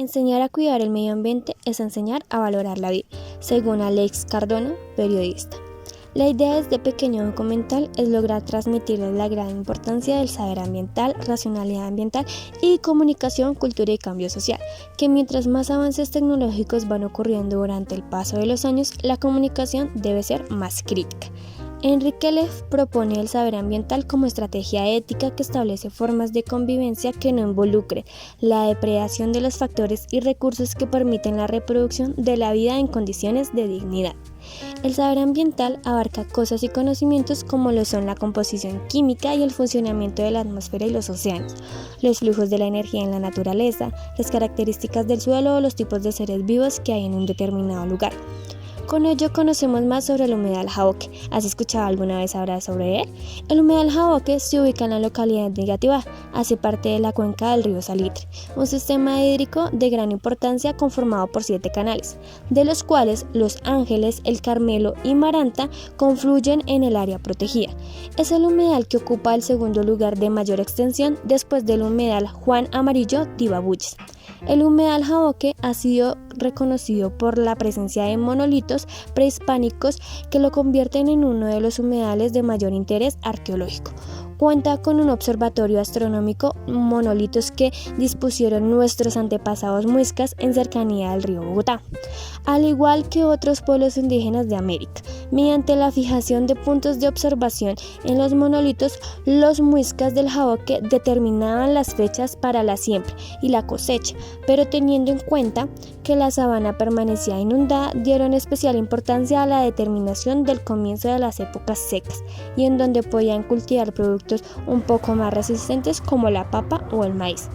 Enseñar a cuidar el medio ambiente es enseñar a valorar la vida, según Alex Cardona, periodista. La idea de este pequeño documental es lograr transmitirles la gran importancia del saber ambiental, racionalidad ambiental y comunicación, cultura y cambio social, que mientras más avances tecnológicos van ocurriendo durante el paso de los años, la comunicación debe ser más crítica. Enrique Leff propone el saber ambiental como estrategia ética que establece formas de convivencia que no involucre la depredación de los factores y recursos que permiten la reproducción de la vida en condiciones de dignidad. El saber ambiental abarca cosas y conocimientos como lo son la composición química y el funcionamiento de la atmósfera y los océanos, los flujos de la energía en la naturaleza, las características del suelo o los tipos de seres vivos que hay en un determinado lugar. Con ello conocemos más sobre el humedal Jaboque. ¿Has escuchado alguna vez hablar sobre él? El humedal Jaboque se ubica en la localidad de Engativá, hace parte de la cuenca del río Salitre, un sistema hídrico de gran importancia conformado por 7 canales, de los cuales Los Ángeles, El Carmelo y Maranta confluyen en el área protegida. Es el humedal que ocupa el segundo lugar de mayor extensión después del humedal Juan Amarillo de Ibabuches. El humedal Jaboque ha sido reconocido por la presencia de monolitos prehispánicos que lo convierten en uno de los humedales de mayor interés arqueológico. Cuenta con un observatorio astronómico, monolitos que dispusieron nuestros antepasados muiscas en cercanía del río Bogotá, al igual que otros pueblos indígenas de América. Mediante la fijación de puntos de observación en los monolitos, los muiscas del Jaboque determinaban las fechas para la siembra y la cosecha, pero teniendo en cuenta que la sabana permanecía inundada, dieron especial importancia a la determinación del comienzo de las épocas secas y en donde podían cultivar productos un poco más resistentes como la papa o el maíz.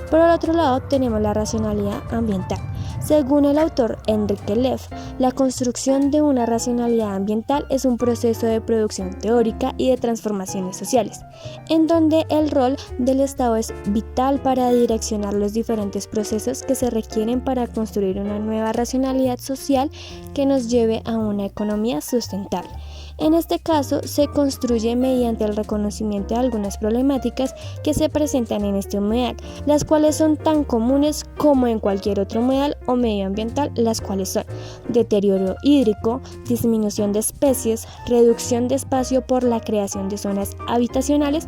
Por el otro lado tenemos la racionalidad ambiental. Según el autor Enrique Leff, la construcción de una racionalidad ambiental es un proceso de producción teórica y de transformaciones sociales, en donde el rol del Estado es vital para direccionar los diferentes procesos que se requieren para construir una nueva racionalidad social que nos lleve a una economía sustentable. En este caso, se construye mediante el reconocimiento de algunas problemáticas que se presentan en este humedal, las cuales son tan comunes como en cualquier otro humedal o medioambiental, las cuales son deterioro hídrico, disminución de especies, reducción de espacio por la creación de zonas habitacionales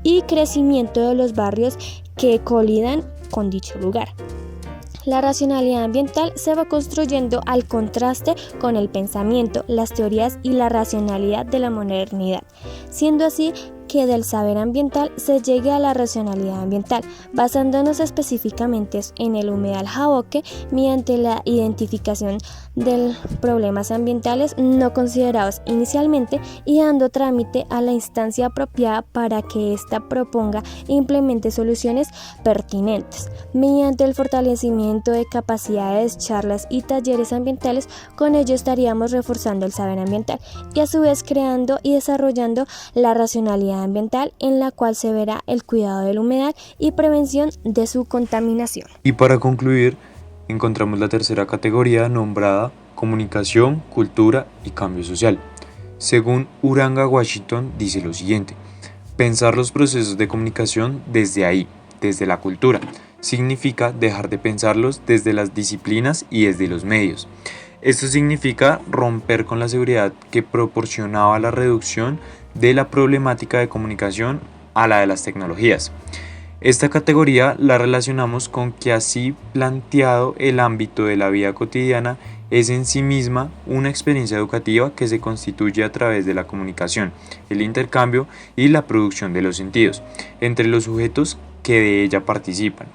y crecimiento de los barrios que colidan con dicho lugar. La racionalidad ambiental se va construyendo al contraste con el pensamiento, las teorías y la racionalidad de la modernidad, siendo así que del saber ambiental se llegue a la racionalidad ambiental, basándonos específicamente en el humedal Jaboque mediante la identificación de problemas ambientales no considerados inicialmente y dando trámite a la instancia apropiada para que ésta proponga e implemente soluciones pertinentes. Mediante el fortalecimiento de capacidades, charlas y talleres ambientales, con ello estaríamos reforzando el saber ambiental y a su vez creando y desarrollando la racionalidad ambiental en la cual se verá el cuidado del humedal y prevención de su contaminación. Y para concluir, encontramos la tercera categoría nombrada Comunicación, Cultura y Cambio Social. Según Uranga Washington dice lo siguiente: pensar los procesos de comunicación desde ahí, desde la cultura, significa dejar de pensarlos desde las disciplinas y desde los medios. Esto significa romper con la seguridad que proporcionaba la reducción de la problemática de comunicación a la de las tecnologías. Esta categoría la relacionamos con que así planteado el ámbito de la vida cotidiana es en sí misma una experiencia educativa que se constituye a través de la comunicación, el intercambio y la producción de los sentidos entre los sujetos que de ella participan.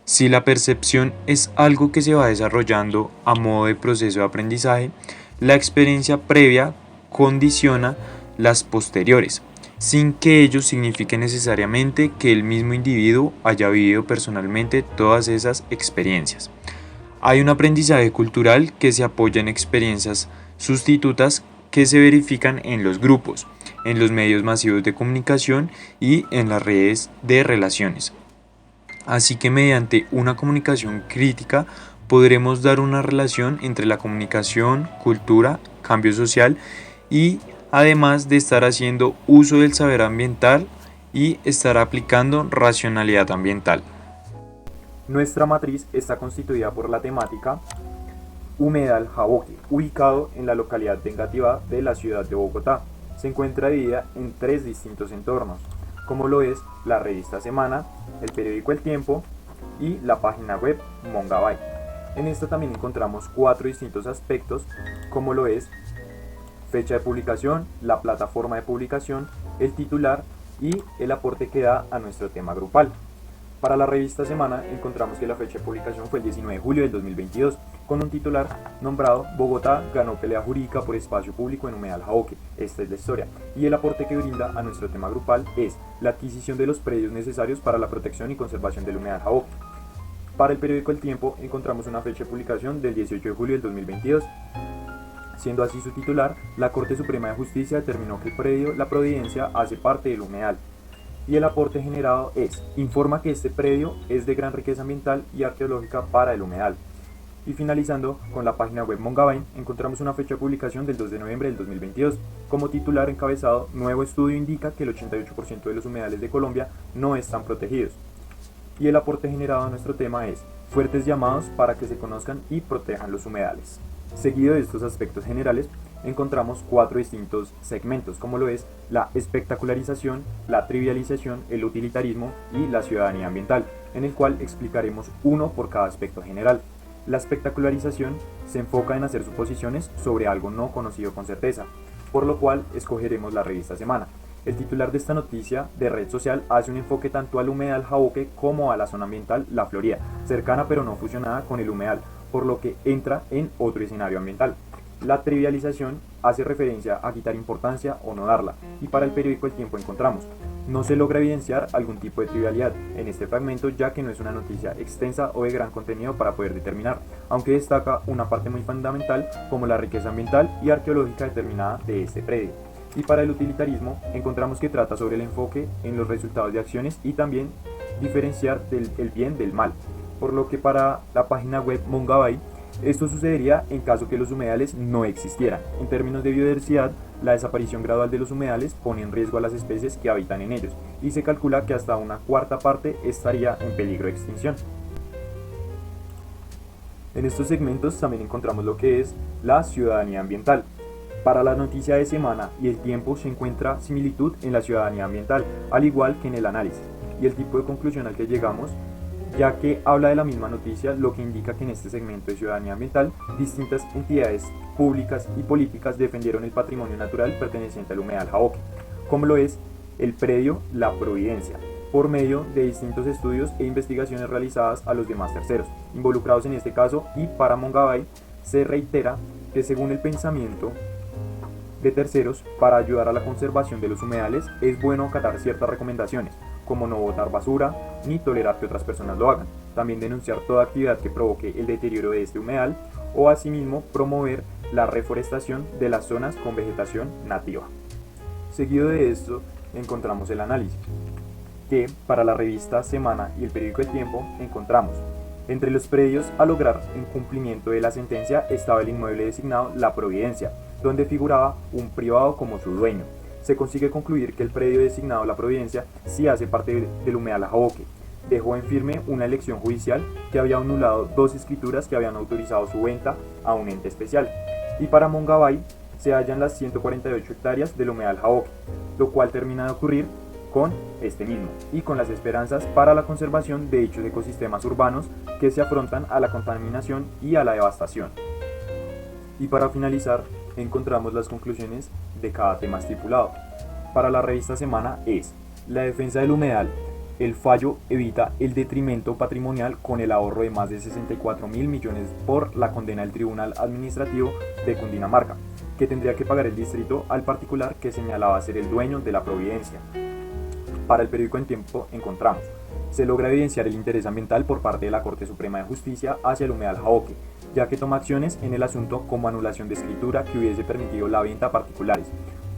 Si la percepción es algo que se va desarrollando a modo de proceso de aprendizaje, la experiencia previa condiciona las posteriores, sin que ello signifique necesariamente que el mismo individuo haya vivido personalmente todas esas experiencias. Hay un aprendizaje cultural que se apoya en experiencias sustitutas que se verifican en los grupos, en los medios masivos de comunicación y en las redes de relaciones. Así que mediante una comunicación crítica podremos dar una relación entre la comunicación, cultura, cambio social y además de estar haciendo uso del saber ambiental y estar aplicando racionalidad ambiental. Nuestra matriz está constituida por la temática Humedal Jaboque, ubicado en la localidad de Engativá de la ciudad de Bogotá. Se encuentra dividida en 3 distintos entornos, como lo es la revista Semana, el periódico El Tiempo y la página web Mongabay. En esta también encontramos 4 distintos aspectos, como lo es fecha de publicación, la plataforma de publicación, el titular y el aporte que da a nuestro tema grupal. Para la revista Semana encontramos que la fecha de publicación fue el 19 de julio del 2022, con un titular nombrado Bogotá ganó pelea jurídica por espacio público en Humedal Jaboque. Esta es la historia. Y el aporte que brinda a nuestro tema grupal es la adquisición de los predios necesarios para la protección y conservación del Humedal Jaboque. Para el periódico El Tiempo encontramos una fecha de publicación del 18 de julio del 2022. Siendo así su titular, la Corte Suprema de Justicia determinó que el predio La Providencia hace parte del humedal. Y el aporte generado informa que este predio es de gran riqueza ambiental y arqueológica para el humedal. Y finalizando con la página web Mongabay, encontramos una fecha de publicación del 2 de noviembre del 2022. Como titular encabezado, nuevo estudio indica que el 88% de los humedales de Colombia no están protegidos. Y el aporte generado a nuestro tema es fuertes llamados para que se conozcan y protejan los humedales. Seguido de estos aspectos generales, encontramos 4 distintos segmentos, como lo es la espectacularización, la trivialización, el utilitarismo y la ciudadanía ambiental, en el cual explicaremos uno por cada aspecto general. La espectacularización se enfoca en hacer suposiciones sobre algo no conocido con certeza, por lo cual escogeremos la revista Semana. El titular de esta noticia de red social hace un enfoque tanto al humedal Jaboque como a la zona ambiental La Florida, cercana pero no fusionada con el humedal, por lo que entra en otro escenario ambiental. La trivialización hace referencia a quitar importancia o no darla, y para el periódico El Tiempo encontramos: no se logra evidenciar algún tipo de trivialidad en este fragmento, ya que no es una noticia extensa o de gran contenido para poder determinar, aunque destaca una parte muy fundamental como la riqueza ambiental y arqueológica determinada de este predio. Y para el utilitarismo encontramos que trata sobre el enfoque en los resultados de acciones y también diferenciar el bien del mal, por lo que para la página web Mongabay, esto sucedería en caso que los humedales no existieran. En términos de biodiversidad, la desaparición gradual de los humedales pone en riesgo a las especies que habitan en ellos, y se calcula que hasta una cuarta parte estaría en peligro de extinción. En estos segmentos también encontramos lo que es la ciudadanía ambiental. Para la noticia de Semana y El Tiempo se encuentra similitud en la ciudadanía ambiental, al igual que en el análisis, y el tipo de conclusión al que llegamos, ya que habla de la misma noticia, lo que indica que en este segmento de ciudadanía ambiental, distintas entidades públicas y políticas defendieron el patrimonio natural perteneciente al humedal Jaboque, como lo es el predio La Providencia, por medio de distintos estudios e investigaciones realizadas a los demás terceros, involucrados en este caso, y para Mongabay se reitera que según el pensamiento de terceros, para ayudar a la conservación de los humedales es bueno acatar ciertas recomendaciones, como no botar basura, ni tolerar que otras personas lo hagan. También denunciar toda actividad que provoque el deterioro de este humedal, o asimismo promover la reforestación de las zonas con vegetación nativa. Seguido de esto encontramos el análisis, que para la revista Semana y el periódico El Tiempo encontramos: entre los predios a lograr en cumplimiento de la sentencia estaba el inmueble designado La Providencia, donde figuraba un privado como su dueño. Se consigue concluir que el predio designado La Providencia sí hace parte del humedal Jaboque. Dejó en firme una elección judicial que había anulado 2 escrituras que habían autorizado su venta a un ente especial. Y para Mongabay se hallan las 148 hectáreas del humedal Jaboque, lo cual termina de ocurrir con este mismo y con las esperanzas para la conservación de dichos ecosistemas urbanos que se afrontan a la contaminación y a la devastación. Y para finalizar, encontramos las conclusiones de cada tema estipulado. Para la revista Semana es: la defensa del humedal. El fallo evita el detrimento patrimonial con el ahorro de más de 64.000 millones por la condena del Tribunal Administrativo de Cundinamarca, que tendría que pagar el distrito al particular que señalaba ser el dueño de La Providencia. Para el periódico El Tiempo encontramos: se logra evidenciar el interés ambiental por parte de la Corte Suprema de Justicia hacia el humedal Jaboque, ya que toma acciones en el asunto como anulación de escritura que hubiese permitido la venta a particulares,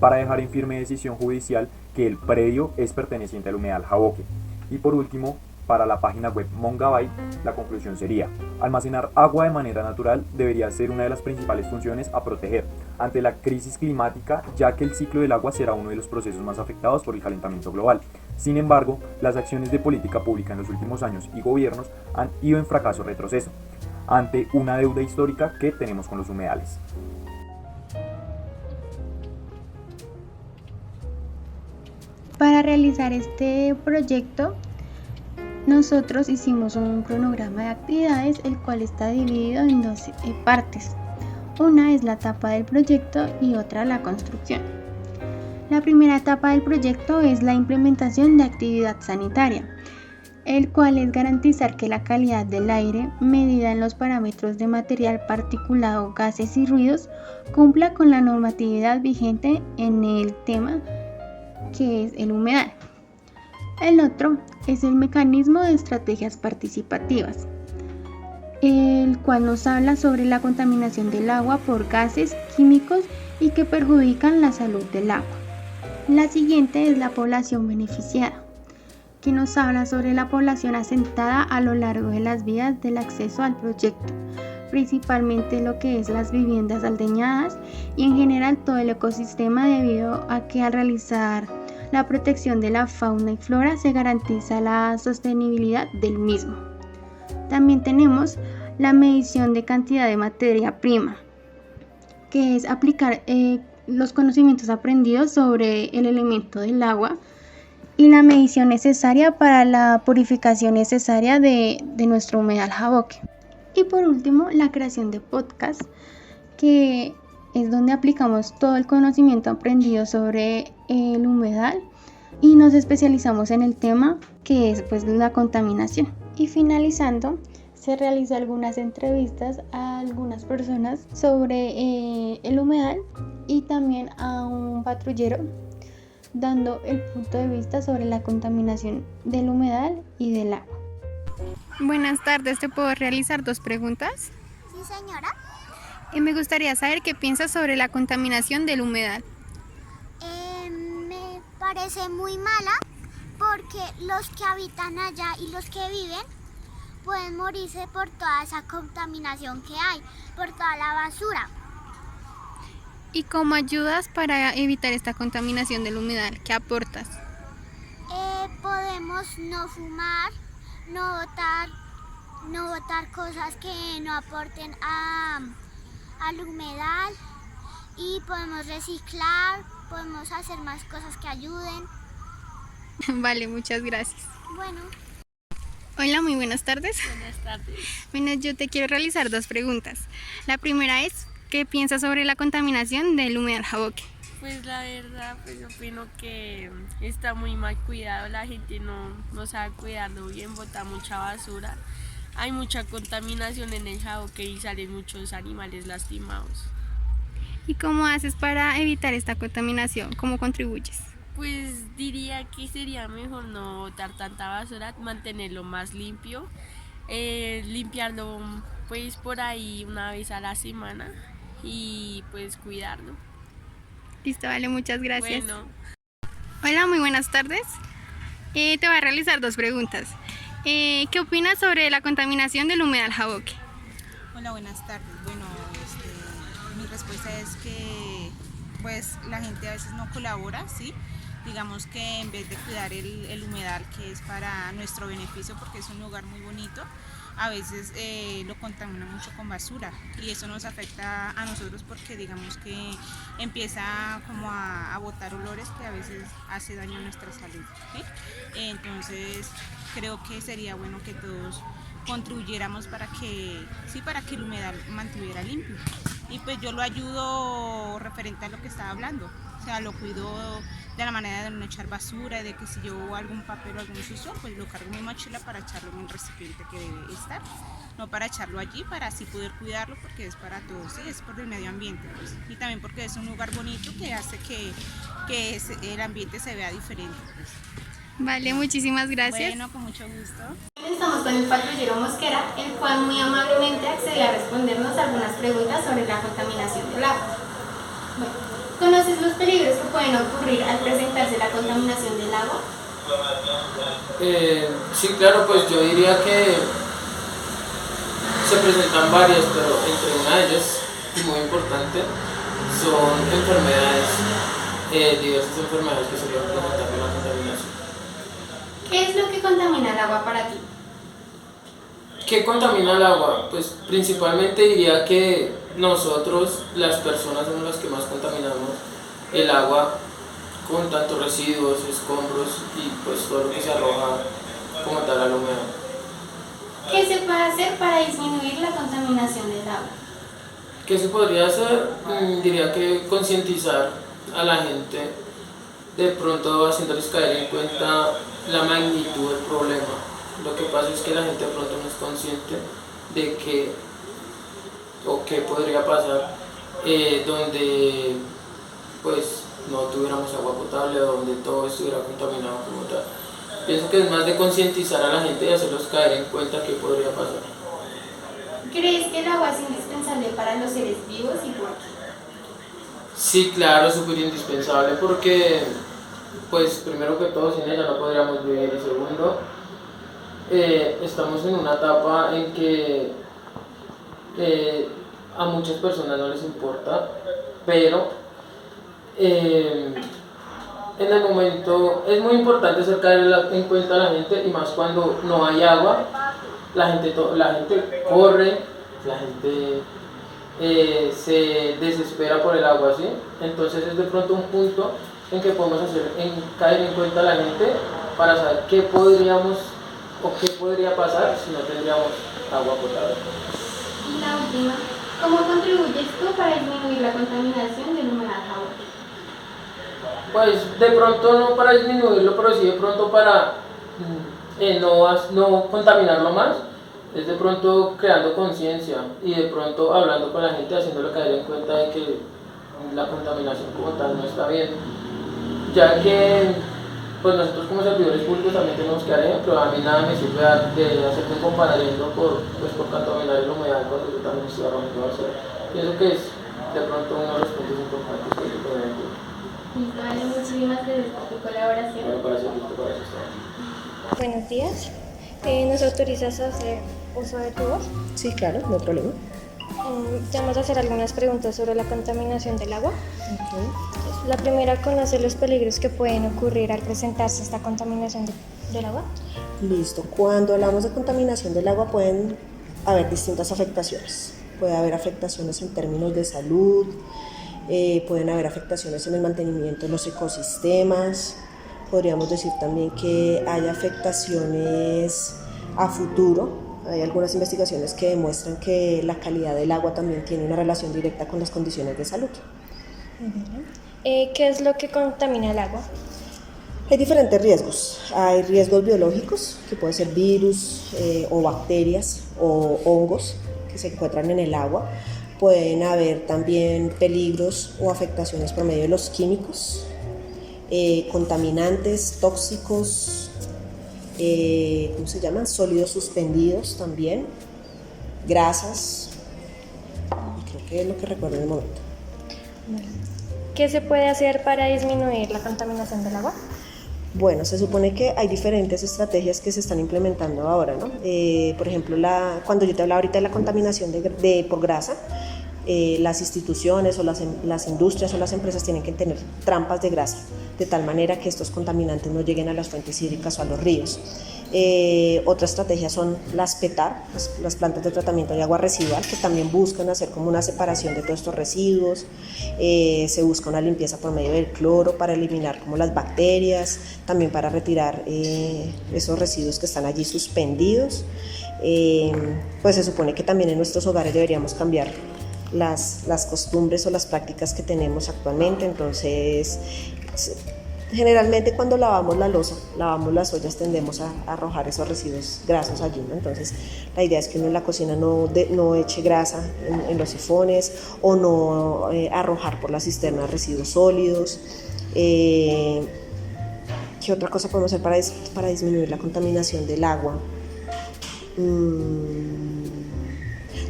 para dejar en firme decisión judicial que el predio es perteneciente al humedal Jaboque. Y por último, para la página web Mongabay, la conclusión sería: almacenar agua de manera natural debería ser una de las principales funciones a proteger, ante la crisis climática, ya que el ciclo del agua será uno de los procesos más afectados por el calentamiento global. Sin embargo, las acciones de política pública en los últimos años y gobiernos han ido en fracaso o retroceso, ante una deuda histórica que tenemos con los humedales. Para realizar este proyecto, nosotros hicimos un cronograma de actividades, el cual está dividido en dos partes. Una es la etapa del proyecto y otra la construcción. La primera etapa del proyecto es la implementación de actividad sanitaria, el cual es garantizar que la calidad del aire, medida en los parámetros de material particulado, gases y ruidos, cumpla con la normatividad vigente en el tema que es el humedal. El otro es el mecanismo de estrategias participativas, el cual nos habla sobre la contaminación del agua por gases químicos y que perjudican la salud del agua. La siguiente es la población beneficiada, que nos habla sobre la población asentada a lo largo de las vías del acceso al proyecto, principalmente lo que es las viviendas aldeñadas y en general todo el ecosistema, debido a que al realizar la protección de la fauna y flora se garantiza la sostenibilidad del mismo. También tenemos la medición de cantidad de materia prima, que es aplicar los conocimientos aprendidos sobre el elemento del agua y la medición necesaria para la purificación necesaria de nuestro humedal Jaboque. Y por último, la creación de podcast, que es donde aplicamos todo el conocimiento aprendido sobre el humedal y nos especializamos en el tema que es pues la contaminación. Y finalizando, se realizó algunas entrevistas a algunas personas sobre el humedal y también a un patrullero, dando el punto de vista sobre la contaminación del humedal y del agua. Buenas tardes, ¿te puedo realizar 2 preguntas? Sí, señora. Me gustaría saber qué piensas sobre la contaminación del humedal. Me parece muy mala porque los que habitan allá y los que viven pueden morirse por toda esa contaminación que hay, por toda la basura. ¿Y cómo ayudas para evitar esta contaminación del humedal? ¿Qué aportas? Podemos no fumar, no botar cosas que no aporten al humedal, y podemos reciclar, podemos hacer más cosas que ayuden. Vale, muchas gracias. Bueno. Hola, muy buenas tardes. Buenas tardes. Bueno, yo te quiero realizar 2 preguntas. La primera es, ¿qué piensas sobre la contaminación del humedal Jaboque? Pues la verdad, pues opino que está muy mal cuidado, la gente no sabe cuidarlo bien, bota mucha basura. Hay mucha contaminación en el Jaboque y salen muchos animales lastimados. ¿Y cómo haces para evitar esta contaminación? ¿Cómo contribuyes? Pues diría que sería mejor no botar tanta basura, mantenerlo más limpio, limpiarlo pues por ahí una vez a la semana y pues cuidarlo. Listo, vale, muchas gracias. Bueno. Hola, muy buenas tardes. Te voy a realizar 2 preguntas. ¿Qué opinas sobre la contaminación del humedal Jaboque? Hola, buenas tardes. Bueno, mi respuesta es que pues la gente a veces no colabora, ¿sí? Digamos que en vez de cuidar el humedal, que es para nuestro beneficio porque es un lugar muy bonito, a veces lo contaminan mucho con basura y eso nos afecta a nosotros porque digamos que empieza como a botar olores que a veces hace daño a nuestra salud, ¿sí? Entonces creo que sería bueno que todos contribuyéramos para que el humedal mantuviera limpio, y pues yo lo ayudo referente a lo que estaba hablando, o sea, lo cuido de la manera de no echar basura, de que si llevo algún papel o algún sucio, pues lo cargo en mi mochila para echarlo en el recipiente que debe estar, no para echarlo allí, para así poder cuidarlo, porque es para todos, ¿sí? Es por el medio ambiente, pues, y también porque es un lugar bonito que hace que el ambiente se vea diferente, pues. Vale, muchísimas gracias. Bueno, con mucho gusto. Estamos con el patrullero Mosquera, el cual muy amablemente accedió a respondernos algunas preguntas sobre la contaminación del agua. Bueno, ¿conoces los peligros que pueden ocurrir al presentarse la contaminación del agua? Sí, claro, pues yo diría que se presentan varias, pero entre una de ellas, y muy importante, son enfermedades, diversas enfermedades que se pueden presentar con la contaminación. ¿Qué es lo que contamina el agua para ti? ¿Qué contamina el agua? Pues principalmente diría que nosotros, las personas, somos las que más contaminamos el agua con tantos residuos, escombros y pues todo lo que se arroja como tal al humedal. ¿Qué se puede hacer para disminuir la contaminación del agua? ¿Qué se podría hacer? Diría que concientizar a la gente, de pronto haciéndoles caer en cuenta la magnitud del problema. Lo que pasa es que la gente de pronto no es consciente de que o qué podría pasar donde pues no tuviéramos agua potable o donde todo estuviera contaminado como tal. Pienso que es más de concientizar a la gente y hacerlos caer en cuenta qué podría pasar. ¿Crees que el agua es indispensable para los seres vivos y por qué? Sí, claro, es súper indispensable porque pues primero que todo sin ella no podríamos vivir y segundo estamos en una etapa en que a muchas personas no les importa, pero en el momento es muy importante hacer caer en cuenta a la gente y más cuando no hay agua, la gente corre, la gente se desespera por el agua, ¿sí? Entonces es de pronto un punto en que podemos caer en cuenta a la gente para saber qué podríamos o qué podría pasar si no tendríamos agua potable. Y la última, ¿cómo contribuyes tú para disminuir la contaminación del humedal agua? Pues de pronto no para disminuirlo, pero sí de pronto para no contaminarlo más, es de pronto creando conciencia y de pronto hablando con la gente, haciéndole caer en cuenta de que la contaminación como tal no está bien, ya que pues nosotros como servidores públicos también tenemos que dar ejemplo. A mí nada me sirve de hacerme comparatiendo por contaminar el humedal cuando yo también estoy arrojando basura. Pienso que es de pronto uno de los puntos importantes que se puede decir. Listo, vale, muchísimas gracias por tu colaboración. Bueno, para eso está. Buenos días. ¿Nos autorizas a hacer uso de tu voz? Sí, claro, no hay problema. Te vamos a hacer algunas preguntas sobre la contaminación del agua. Okay. La primera, ¿conoce los peligros que pueden ocurrir al presentarse esta contaminación del agua? Listo. Cuando hablamos de contaminación del agua pueden haber distintas afectaciones. Puede haber afectaciones en términos de salud, pueden haber afectaciones en el mantenimiento de los ecosistemas. Podríamos decir también que hay afectaciones a futuro. Hay algunas investigaciones que demuestran que la calidad del agua también tiene una relación directa con las condiciones de salud. ¿Qué es lo que contamina el agua? Hay diferentes riesgos. Hay riesgos biológicos, que pueden ser virus o bacterias o hongos que se encuentran en el agua. Pueden haber también peligros o afectaciones por medio de los químicos, contaminantes, tóxicos, ¿cómo se llaman? Sólidos suspendidos también, grasas. Creo que es lo que recuerdo en el momento. ¿Qué se puede hacer para disminuir la contaminación del agua? Bueno, se supone que hay diferentes estrategias que se están implementando ahora, ¿no? Por ejemplo, cuando yo te hablaba ahorita de la contaminación por grasa, las instituciones o las industrias o las empresas tienen que tener trampas de grasa, de tal manera que estos contaminantes no lleguen a las fuentes hídricas o a los ríos. Otra estrategia son las PETAR, las plantas de tratamiento de agua residual, que también buscan hacer como una separación de todos estos residuos. Se busca una limpieza por medio del cloro para eliminar como las bacterias, también para retirar esos residuos que están allí suspendidos. Pues se supone que también en nuestros hogares deberíamos cambiar las costumbres o las prácticas que tenemos actualmente. Entonces, generalmente cuando lavamos la loza, lavamos las ollas, tendemos a arrojar esos residuos grasos allí, ¿no? Entonces la idea es que uno en la cocina no eche grasa en los sifones o no arrojar por la cisterna residuos sólidos. ¿Qué otra cosa podemos hacer para disminuir la contaminación del agua?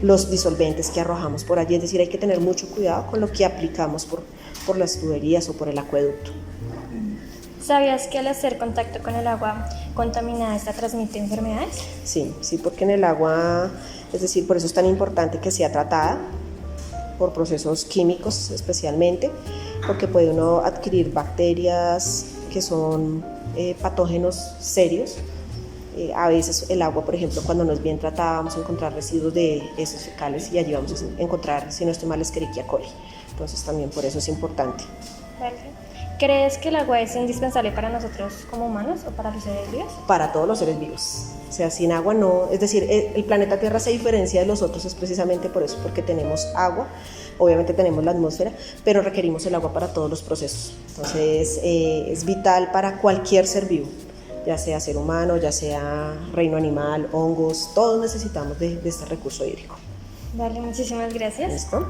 Los disolventes que arrojamos por allí, es decir, hay que tener mucho cuidado con lo que aplicamos por las tuberías o por el acueducto. ¿Sabías que al hacer contacto con el agua contaminada esta transmite enfermedades? Sí, porque en el agua, es decir, por eso es tan importante que sea tratada por procesos químicos especialmente, porque puede uno adquirir bacterias que son patógenos serios. A veces el agua, por ejemplo, cuando no es bien tratada, vamos a encontrar residuos de heces fecales y allí vamos a encontrar, si no estoy mal, Escherichia coli. Entonces también por eso es importante. ¿Crees que el agua es indispensable para nosotros como humanos o para los seres vivos? Para todos los seres vivos. O sea, sin agua no, es decir, el planeta Tierra se diferencia de los otros es precisamente por eso, porque tenemos agua, obviamente tenemos la atmósfera, pero requerimos el agua para todos los procesos. Entonces es vital para cualquier ser vivo, ya sea ser humano, ya sea reino animal, hongos, todos necesitamos de este recurso hídrico. Vale, muchísimas gracias. ¿Listo?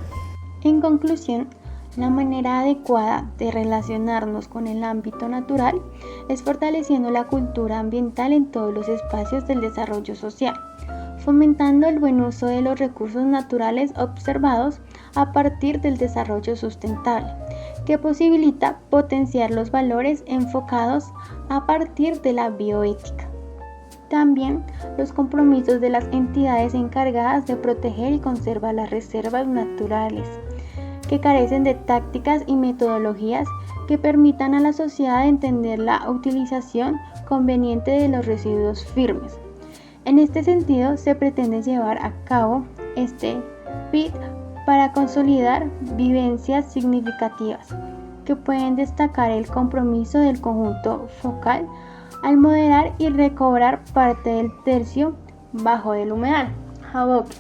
En conclusión, la manera adecuada de relacionarnos con el ámbito natural es fortaleciendo la cultura ambiental en todos los espacios del desarrollo social, fomentando el buen uso de los recursos naturales observados a partir del desarrollo sustentable, que posibilita potenciar los valores enfocados a partir de la bioética. También los compromisos de las entidades encargadas de proteger y conservar las reservas naturales, que carecen de tácticas y metodologías que permitan a la sociedad entender la utilización conveniente de los residuos firmes. En este sentido, se pretende llevar a cabo este PIT para consolidar vivencias significativas que pueden destacar el compromiso del conjunto focal al moderar y recobrar parte del tercio bajo del humedal, Jaboque,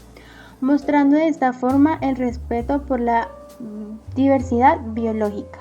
mostrando de esta forma el respeto por la diversidad biológica.